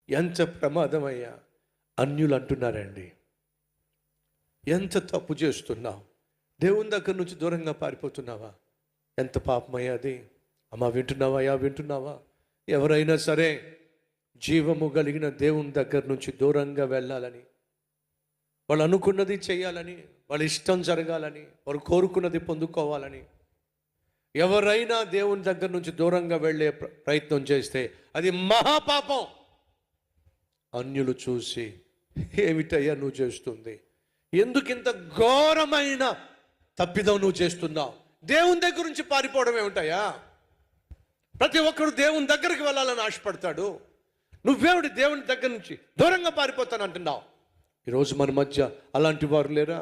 ఎంత ప్రమాదమయ్యా. అన్యులు అంటున్నారండి, ఎంత తప్పు చేస్తున్నావు, దేవుని దగ్గర నుంచి దూరంగా పారిపోతున్నావా, ఎంత పాపమయ్యా అది. అమ్మా వింటున్నావా, వింటున్నావా? ఎవరైనా సరే జీవము కలిగిన దేవుని దగ్గర నుంచి దూరంగా వెళ్ళాలని, వాళ్ళు అనుకున్నది చేయాలని, వాళ్ళ ఇష్టం జరగాలని, వారు కోరుకున్నది పొందుకోవాలని ఎవరైనా దేవుని దగ్గర నుంచి దూరంగా వెళ్ళే ప్రయత్నం చేస్తే అది మహాపాపం. అన్యులు చూసి, ఏమిటయ్యా నువ్వు చేస్తుంది, ఎందుకు ఇంత ఘోరమైన తప్పిదం నువ్వు చేస్తున్నావు, దేవుని దగ్గర నుంచి పారిపోవడం ఏమిటయ్యా? ప్రతి ఒక్కరు దేవుని దగ్గరికి వెళ్ళాలని ఆశపడతాడు, నువ్వేమిటి దేవుని దగ్గర నుంచి దూరంగా పారిపోతాను అంటున్నావు. ఈరోజు మన మధ్య అలాంటి వారు లేరా?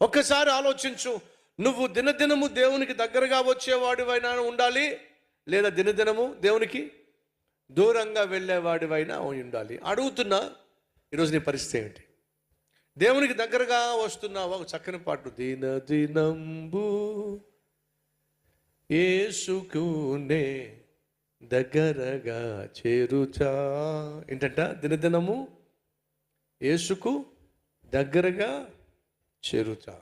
ఒక్కసారి ఆలోచించు. నువ్వు దినదినము దేవునికి దగ్గరగా వచ్చేవాడివైనా ఉండాలి, లేదా దినదినము దేవునికి దూరంగా వెళ్ళేవాడివైనా ఉండాలి. అడుగుతున్నా, ఈరోజు నీ పరిస్థితి ఏంటి? దేవునికి దగ్గరగా వస్తున్నావా? ఒక చక్కని పాటు, దినదినంబు యేసుకునే దగ్గరగా చేరుచా. ఏంటంట? దినదినము యేసుకు దగ్గరగా చేరుచా.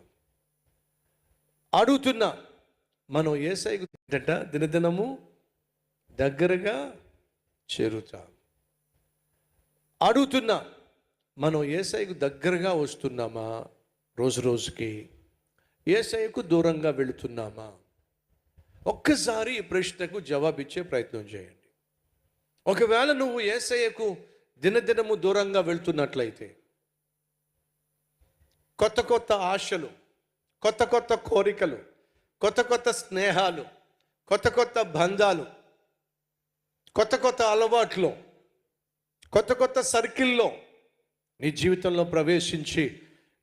అడుగుతున్నా, మనం యేసయ్యకు ఏంటంట? దినదినము దగ్గరగా చేరుచా. అడుగుతున్నా, మనం యేసయ్యకు దగ్గరగా వస్తున్నామా? రోజు రోజుకి యేసయ్యకు దూరంగా వెళుతున్నామా? ఒక్కసారి ఈ ప్రశ్నకు జవాబిచ్చే ప్రయత్నం చేయండి. ఒకవేళ నువ్వు యేసయ్యకు దినదినము దూరంగా వెళ్తున్నట్లయితే, కొత్త కొత్త ఆశలు, కొత్త కొత్త కోరికలు, కొత్త కొత్త స్నేహాలు, కొత్త కొత్త బంధాలు, కొత్త కొత్త అలవాట్లు, కొత్త కొత్త సర్కిల్లో నీ జీవితంలో ప్రవేశించి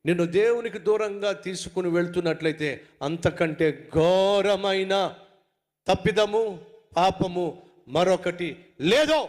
నిన్ను దేవునికి దూరంగా తీసుకుని వెళ్తున్నట్లయితే, అంతకంటే ఘోరమైన తప్పిదము, పాపము మరొకటి లేదో.